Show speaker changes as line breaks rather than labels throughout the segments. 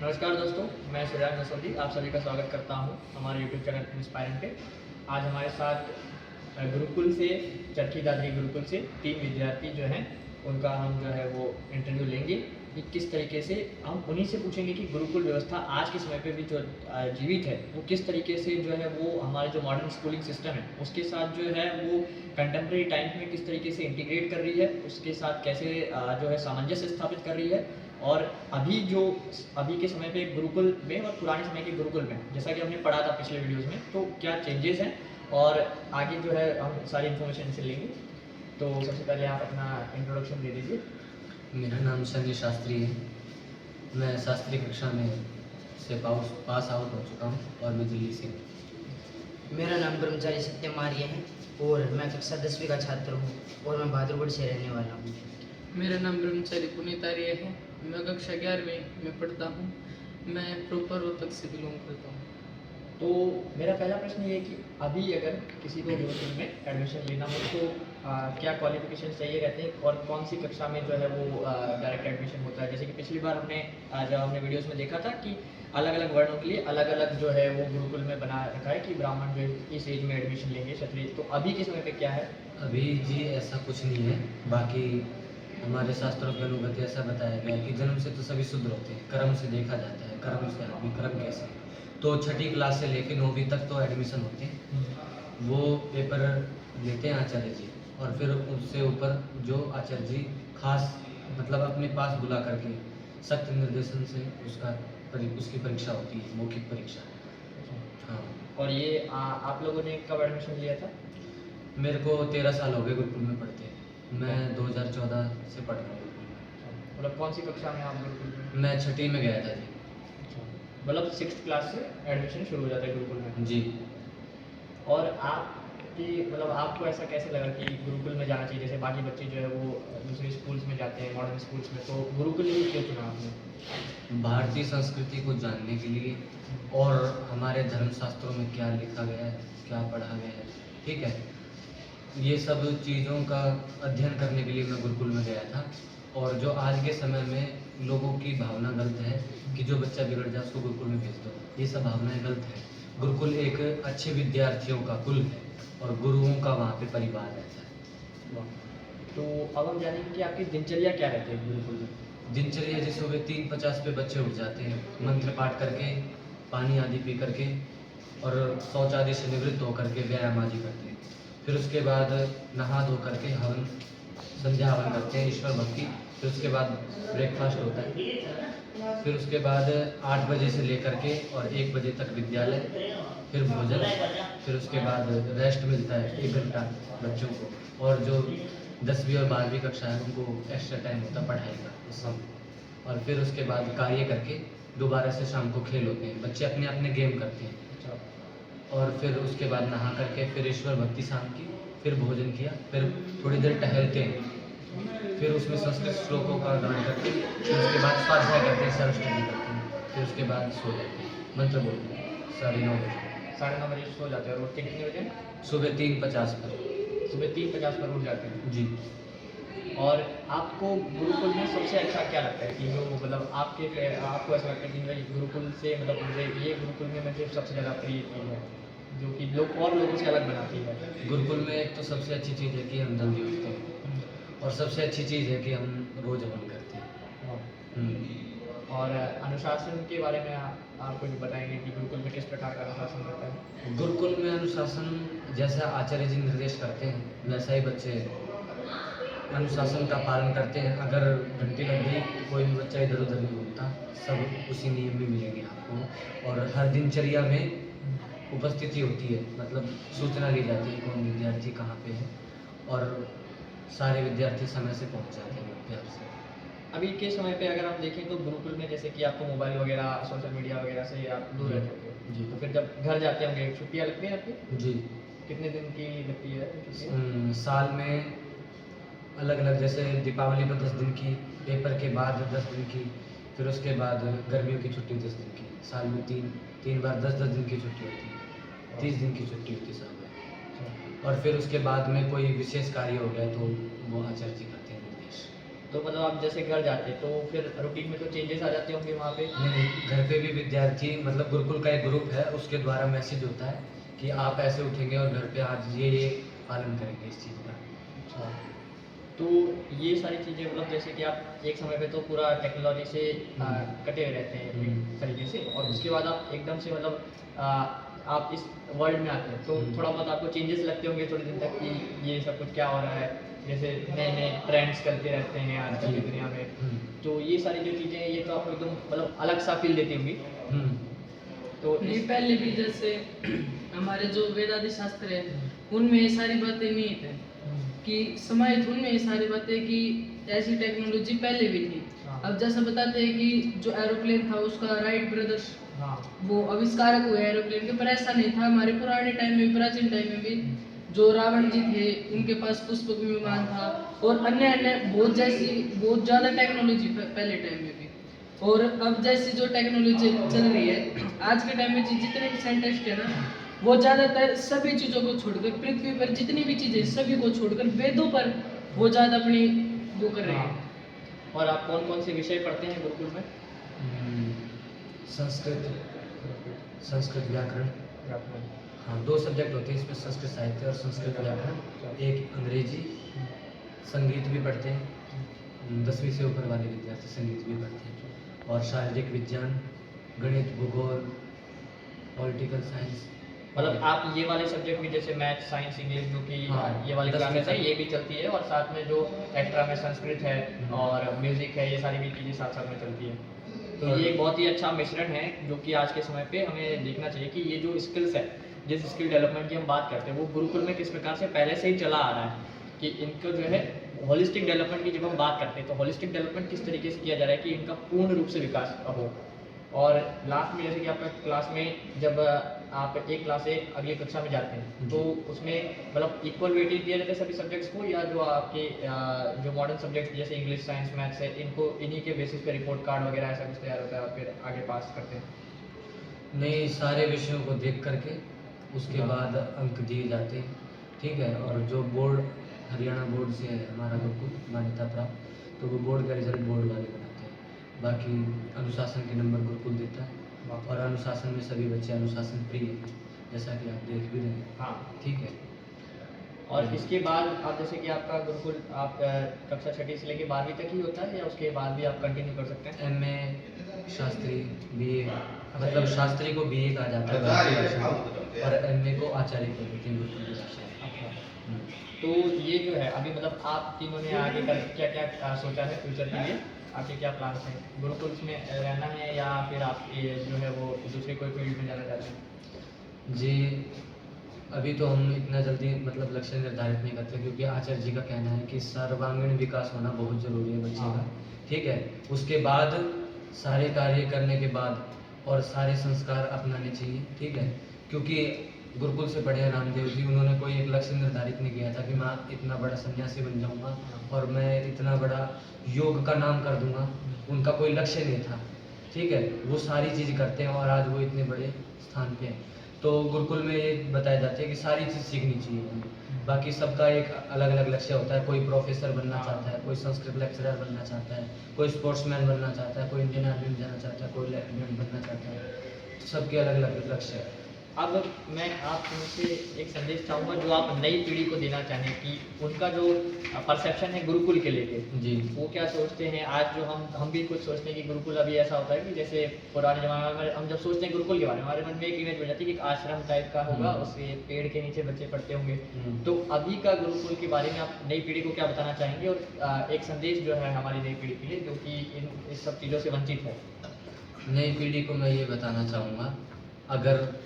नमस्कार दोस्तों, मैं सुरैज नसोदी आप सभी का स्वागत करता हूं हमारे यूट्यूब चैनल इंस्पायरिंग पे। आज हमारे साथ गुरुकुल से चरखी दादरी गुरुकुल से 3 विद्यार्थी जो हैं उनका हम जो है वो इंटरव्यू लेंगे कि किस तरीके से हम उन्हीं से पूछेंगे कि गुरुकुल व्यवस्था आज के समय पे भी जो जीवित है वो किस तरीके से जो है वो हमारे जो मॉडर्न स्कूलिंग सिस्टम है उसके साथ जो है वो कंटेम्प्रेरी टाइम में किस तरीके से इंटीग्रेट कर रही है, उसके साथ कैसे जो है सामंजस्य स्थापित कर रही है। और अभी के समय पे गुरुकुल में और पुराने समय के गुरुकुल में जैसा कि हमने पढ़ा था पिछले वीडियोस में, तो क्या चेंजेस हैं और आगे जो है हम सारी इन्फॉर्मेशन इनसे लेंगे। तो सबसे पहले आप अपना इंट्रोडक्शन दे दीजिए।
मेरा नाम संजय शास्त्री है। मैं शास्त्री कक्षा में से पास आउट हो चुका हूँ और मैं दिल्ली से हूँ।
मेरा नाम ब्रह्मचारी सत्यम आर्य है और मैं कक्षा 10वीं का छात्र हूँ और मैं बहादुरगढ़ से रहने वाला हूँ।
मेरा नाम ब्रह्मचारी पुनीत आर्य है। मैं कक्षा 11वीं में पढ़ता हूँ। मैं प्रॉपर रोहतक से बिलोंग करता हूँ।
तो मेरा पहला प्रश्न ये है कि अभी अगर किसी को गुरुकुल में एडमिशन लेना हो तो क्या क्वालिफिकेशन चाहिए रहते हैं और कौन सी कक्षा में जो है वो डायरेक्ट एडमिशन होता है। जैसे कि पिछली बार जब हमने वीडियोस में देखा था कि अलग अलग वर्णों के लिए अलग अलग जो है वो गुरुकुल में बना रखा है कि ब्राह्मण जो इस एज में एडमिशन लेंगे, क्षत्रिय। तो अभी के समय पे क्या है?
अभी जी ऐसा कुछ नहीं है। बाकी हमारे शास्त्रों के अनुगत ऐसा बताया गया है कि जन्म से तो सभी शुद्ध होते हैं, कर्म से देखा जाता है, कर्म से आदमी कर्म कैसे। तो 6ठी क्लास से लेकर 9वीं तक तो एडमिशन होते हैं। वो पेपर लेते हैं आचार्य जी और फिर उससे ऊपर जो आचार्य जी खास मतलब अपने पास बुला करके सख्त निर्देशन से उसकी परीक्षा होती है, मौखिक परीक्षा। हाँ।
और ये आप लोगों ने कब एडमिशन लिया था?
मेरे को 13 साल हो गए गुरुकुल में पढ़ते। मैं 2014 से पढ़ रहा हूँ गुरुकुल में।
मतलब कौन सी कक्षा में आप गुरुकुल में?
मैं 6ठी में गया था जी।
मतलब 6th क्लास से एडमिशन शुरू हो जाता है गुरुकुल में
जी।
और आपको ऐसा कैसे लगा कि गुरुकुल में जाना चाहिए? जैसे बाकी बच्चे जो है वो दूसरे स्कूल्स में जाते हैं, मॉडर्न स्कूल्स में, तो गुरुकुल ही क्यों चुना आपने?
भारतीय संस्कृति को जानने के लिए और हमारे धर्मशास्त्रों में क्या लिखा गया है, क्या पढ़ा गया है, ठीक है, ये सब चीज़ों का अध्ययन करने के लिए मैं गुरुकुल में गया था। और जो आज के समय में लोगों की भावना गलत है कि जो बच्चा बिगड़ जाए उसको गुरुकुल में भेज दो, ये सब भावनाएं गलत है। गुरुकुल एक अच्छे विद्यार्थियों का कुल है और गुरुओं का वहाँ पे परिवार रहता है।
तो अब हम जानेंगे कि आपकी दिनचर्या क्या रहती है गुरुकुल में?
दिनचर्या जी सुबह 3:50 पे बच्चे उठ जाते हैं, मंत्र पाठ करके, पानी आदि पी करके और शौच आदि से निवृत्त होकर के व्यायाम आदि करते हैं। फिर उसके बाद नहा धो करके हवन, संध्या हवन करते हैं, ईश्वर भक्ति। फिर उसके बाद ब्रेकफास्ट होता है। फिर उसके बाद 8 बजे से लेकर के और 1 बजे तक विद्यालय, फिर भोजन, फिर उसके बाद रेस्ट मिलता है 1 घंटा बच्चों को। और जो 10वीं और 12वीं कक्षा है उनको एक्स्ट्रा टाइम होता है पढ़ाई का उस समय। और फिर उसके बाद कार्य करके दोबारा से शाम को खेल होते हैं, बच्चे अपने अपने गेम करते हैं। और फिर उसके बाद नहा करके फिर ईश्वर भक्ति शाम की, फिर भोजन किया, फिर थोड़ी देर टहलते हैं, फिर उसमें संस्कृत श्लोकों का गान करके, फिर उसके बाद स्वाध्याय करते हैं, सेल्फ स्टडी करते हैं, फिर उसके बाद सो जाते हैं, मंत्र बोलते हैं 9:30 बजे।
9:30 बजे सो जाते हैं और उठते कितने बजे?
सुबह 3:50 पर।
सुबह 3:50 पर उठ जाते हैं
जी।
और आपको गुरुकुल में सबसे अच्छा क्या लगता है कि जो आपको ऐसा लगता है कि भाई गुरुकुल से मुझे ये गुरुकुल में मुझे सबसे ज़्यादा प्रिय चीज़ है जो कि लोगों से अलग बनाती है?
गुरुकुल में एक तो सबसे अच्छी चीज़ है कि हम जल्दी उठते हैं और सबसे अच्छी चीज़ है कि हम रोज़ हवन करते हैं।
और अनुशासन के बारे में आप कुछ बताएंगे कि गुरुकुल में किस प्रकार का अनुशासन रहता है?
गुरुकुल में अनुशासन जैसा आचार्य जी निर्देश करते हैं वैसा ही बच्चे अनुशासन का पालन करते हैं। अगर घंटी लग गई तो कोई भी बच्चा इधर उधर नहीं घूमता, सब उसी नियम में मिलेंगे आपको। और हर दिनचर्या में उपस्थिति होती है, मतलब सूचना ली जाती है कौन विद्यार्थी कहाँ पे है और सारे विद्यार्थी समय से पहुँच जाते हैं प्यार से।
अभी के समय पे अगर हम देखें तो गुरुकुल में जैसे कि आपको मोबाइल वगैरह, सोशल मीडिया वगैरह से आप दूर रहते होंगे
जी।
तो फिर जब घर जाते होंगे छुट्टियाँ लगती हैं आपकी?
जी।
कितने दिन की लगती है छुट्टियाँ?
साल में अलग अलग, जैसे दीपावली पर 10 दिन की, पेपर के बाद 10 दिन की, फिर उसके बाद गर्मियों की छुट्टी 10 दिन की। साल में तीन बार 10-10 दिन की छुट्टी होती है, 30 दिन की छुट्टी होती है साल में। और फिर उसके बाद में कोई विशेष कार्य हो गया तो वो आचार्य जी करते हैं निर्देश।
तो मतलब आप जैसे घर जाते तो फिर रूटीन में तो चेंजेस आ जाते होंगे वहाँ पे।
नहीं, घर पे भी विद्यार्थी मतलब गुरुकुल का एक ग्रुप है, उसके द्वारा मैसेज होता है कि आप ऐसे उठेंगे और घर पे आज ये पालन करेंगे इस चीज़ का।
अच्छा, तो ये सारी चीज़ें मतलब जैसे कि आप एक समय पे तो पूरा टेक्नोलॉजी से कटे हुए रहते हैं एक तरीके से, और उसके बाद आप एकदम से मतलब आप इस वर्ल्ड में आते हैं तो थोड़ा बहुत आपको चेंजेस लगते होंगे थोड़े दिन तक कि ये सब कुछ क्या हो रहा है, जैसे नए नए ट्रेंड्स चलते रहते हैं आजकल की दुनिया में। तो ये सारी जो चीज़ें हैं ये तो आपको एकदम मतलब अलग सा फील देती होंगी। तो
नहीं, पहले भी जैसे हमारे जो वेदांती शास्त्र है उनमें ये सारी बातें नहीं थे कि समाहित, उनमें ये सारी बातें कि ऐसी टेक्नोलॉजी पहले भी थी।
हाँ।
अब जैसा बताते हैं कि जो एरोप्लेन था उसका राइट ब्रदर्स
हाँ
वो आविष्कारक हुए एरोप्लेन के, पर ऐसा नहीं था। हमारे पुराने टाइम में, प्राचीन टाइम में भी जो रावण जी थे उनके पास पुष्पक विमान था और अन्य अन्य बहुत ज़्यादा टेक्नोलॉजी पहले टाइम में भी। और अब जैसी जो टेक्नोलॉजी चल रही है आज के टाइम में जितने भी साइंटिस्ट है ना, वो ज़्यादातर सभी चीज़ों को छोड़कर, पृथ्वी पर जितनी भी चीज़ें सभी को छोड़कर वेदों पर वो ज़्यादा अपनी वो कर रहे हैं।
और आप कौन कौन से विषय पढ़ते हैं गुरुकुल में?
संस्कृत व्याकरण, हाँ 2 सब्जेक्ट होते हैं इसमें, संस्कृत साहित्य और संस्कृत व्याकरण। एक अंग्रेजी, संगीत भी पढ़ते हैं, 10वीं से ऊपर वाले विद्यार्थी संगीत भी पढ़ते हैं, और शारीरिक विज्ञान, गणित, भूगोल, पॉलिटिकल साइंस।
मतलब आप ये वाले सब्जेक्ट भी जैसे मैथ, साइंस, इंग्लिश जो कि
हाँ,
ये वाली
10वीं
क्लासेस है
तक।
ये भी चलती है, और साथ में जो एक्स्ट्रा में संस्कृत है और म्यूजिक है, ये सारी भी चीज़ें साथ साथ में चलती है। तो ये एक बहुत ही अच्छा मिश्रण है जो कि आज के समय पे हमें देखना चाहिए कि ये जो स्किल्स है, जिस स्किल डेवलपमेंट की हम बात करते हैं वो गुरुकुल में किस प्रकार से पहले से ही चला आ रहा है कि इनको जो है होलिस्टिक डेवलपमेंट की जब हम बात करते हैं तो होलिस्टिक डेवलपमेंट किस तरीके से किया जा रहा है कि इनका पूर्ण रूप से विकास हो। और लास्ट में जैसे कि आपका क्लास में जब आप एक क्लास से अगली कक्षा में जाते हैं तो उसमें मतलब इक्वल वेटेज दिया जाता है सभी सब्जेक्ट्स को, या जो आपके जो मॉडर्न सब्जेक्ट्स जैसे इंग्लिश, साइंस, मैथ्स है इनको इन्हीं के बेसिस पे रिपोर्ट कार्ड वगैरह ऐसा कुछ तैयार होता है और फिर आगे पास करते हैं?
नहीं, सारे विषयों को देख करके उसके बाद अंक दिए जाते हैं, ठीक है। और जो बोर्ड, हरियाणा बोर्ड से है हमारा गुरुकुल मान्यता प्राप्त, तो वो बोर्ड का रिजल्ट बोर्ड वाले बनाते हैं। बाकी अनुशासन के नंबर गुरुकुल देता है, और अनुशासन में सभी बच्चे अनुशासन प्रिय हैं, जैसा कि आप देख भी रहे हैं।
हाँ,
ठीक है।
और इसके बाद आप जैसे कि आपका गुरुकुल आप कक्षा 6ठी से लेकर 12वीं तक ही होता है या उसके बाद भी आप कंटिन्यू कर सकते हैं?
MA शास्त्री, BA, मतलब शास्त्री को BA कहा जाता है भारतीय भाषा में, और MA को आचार्य कहते हैं गुरुकुल की भाषा में।
तो ये जो है अभी मतलब आप तीनों ने आगे कर क्या क्या सोचा है फ्यूचर के लिए, आपके क्या प्लान्स हैं? गुरुकुल में रहना है या फिर आप ये जो है वो दूसरे कोई फील्ड में जाना चाहते हैं?
जी, अभी तो हम इतना जल्दी मतलब लक्ष्य निर्धारित नहीं करते, क्योंकि आचार्य जी का कहना है कि सर्वांगीण विकास होना बहुत जरूरी है बच्चे का, ठीक है। उसके बाद सारे कार्य करने के बाद और सारे संस्कार अपनाने चाहिए, ठीक है। क्योंकि गुरुकुल से पढ़े हैं रामदेव जी, उन्होंने कोई एक लक्ष्य निर्धारित नहीं किया था कि मैं इतना बड़ा सन्यासी बन जाऊंगा और मैं इतना बड़ा योग का नाम कर दूंगा, उनका कोई लक्ष्य नहीं था, ठीक है। वो सारी चीज़ करते हैं और आज वो इतने बड़े स्थान पे हैं। तो गुरुकुल में ये बताया जाता है कि सारी चीज़ सीखनी चाहिए हमें। बाकी सबका एक अलग अलग लक्ष्य होता है, कोई प्रोफेसर बनना चाहता है, कोई संस्कृत लेक्चरर बनना चाहता है, कोई स्पोर्ट्समैन बनना चाहता है, कोई इंडियन आर्मी में जाना चाहता है, कोई लेफ्टिनेंट बनना चाहता है, सबके अलग अलग लक्ष्य है।
अब मैं आप मुझसे एक संदेश चाहूँगा जो आप नई पीढ़ी को देना चाहें कि उनका जो परसेप्शन है गुरुकुल के लेके,
जी,
वो क्या सोचते हैं। आज जो हम भी कुछ सोचते हैं कि गुरुकुल अभी ऐसा होता है कि जैसे पुराने ज़माने में हम जब सोचते हैं गुरुकुल के बारे में हमारे मन में एक इमेज बन जाती है कि एक आश्रम टाइप का होगा, उससे पेड़ के नीचे बच्चे पढ़ते होंगे। तो अभी का गुरुकुल के बारे में आप नई पीढ़ी को क्या बताना चाहेंगे, और एक संदेश जो है हमारी नई पीढ़ी के लिए जो कि इस सब चीज़ों से वंचित है?
नई पीढ़ी को मैं ये बताना चाहूँगा, अगर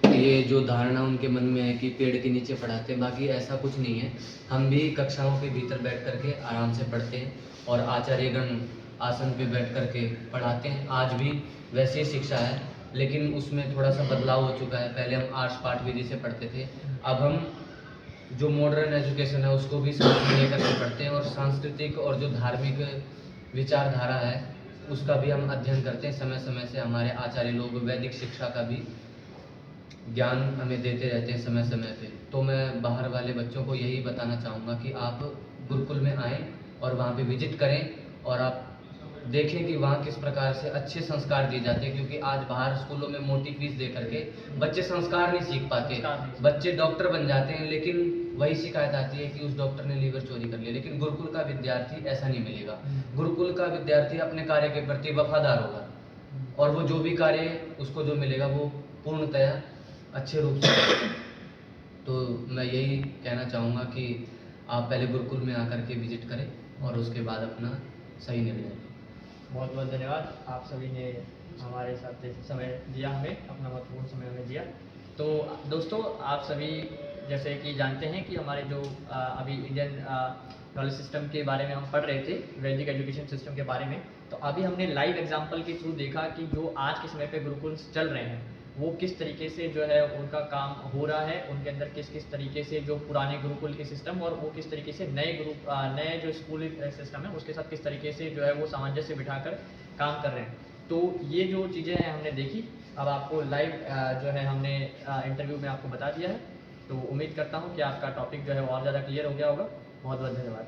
ये जो धारणा उनके मन में है कि पेड़ के नीचे पढ़ाते हैं, बाकी ऐसा कुछ नहीं है। हम भी कक्षाओं के भीतर बैठ करके आराम से पढ़ते हैं और आचार्यगण आसन पे बैठ करके पढ़ाते हैं। आज भी वैसी ही शिक्षा है, लेकिन उसमें थोड़ा सा बदलाव हो चुका है। पहले हम आर्ट्स पाठ विधि से पढ़ते थे, अब हम जो मॉडर्न एजुकेशन है उसको भी साथ में लेकर के पढ़ते हैं, और सांस्कृतिक और जो धार्मिक विचारधारा है उसका भी हम अध्ययन करते हैं। समय समय से हमारे आचार्य लोग वैदिक शिक्षा का भी ज्ञान हमें देते रहते हैं समय समय पे। तो मैं बाहर वाले बच्चों को यही बताना चाहूँगा कि आप गुरुकुल में आएँ और वहाँ पे विजिट करें और आप देखें कि वहाँ किस प्रकार से अच्छे संस्कार दिए जाते हैं, क्योंकि आज बाहर स्कूलों में मोटी फीस दे करके बच्चे संस्कार नहीं सीख पाते।
संस्कार नहीं सीख
बच्चे डॉक्टर बन जाते हैं, लेकिन वही शिकायत आती है कि उस डॉक्टर ने लीवर चोरी कर लिया। लेकिन गुरुकुल का विद्यार्थी ऐसा नहीं मिलेगा। गुरुकुल का विद्यार्थी अपने कार्य के प्रति वफादार होगा और वो जो भी कार्य उसको जो मिलेगा वो पूर्णतया अच्छे रूप से। तो मैं यही कहना चाहूँगा कि आप पहले गुरुकुल में आकर के विजिट करें और उसके बाद अपना सही निर्णय लें।
बहुत बहुत धन्यवाद, आप सभी ने हमारे साथ समय दिया, हमें अपना महत्वपूर्ण समय हमें दिया। तो दोस्तों, आप सभी जैसे कि जानते हैं कि हमारे जो अभी इंडियन नॉलेज सिस्टम के बारे में हम पढ़ रहे थे, वैदिक एजुकेशन सिस्टम के बारे में, तो अभी हमने लाइव एग्जांपल के थ्रू देखा कि जो आज के समय पे गुरुकुल चल रहे हैं वो किस तरीके से जो है उनका काम हो रहा है, उनके अंदर किस किस तरीके से जो पुराने गुरुकुल के सिस्टम और वो किस तरीके से नए जो स्कूल सिस्टम है उसके साथ किस तरीके से जो है वो सामंजस्य बिठाकर काम कर रहे हैं। तो ये जो चीज़ें हैं हमने देखी, अब आपको लाइव जो है हमने इंटरव्यू में आपको बता दिया है। तो उम्मीद करता हूँ कि आपका टॉपिक जो है और ज़्यादा क्लियर हो गया होगा। बहुत बहुत धन्यवाद।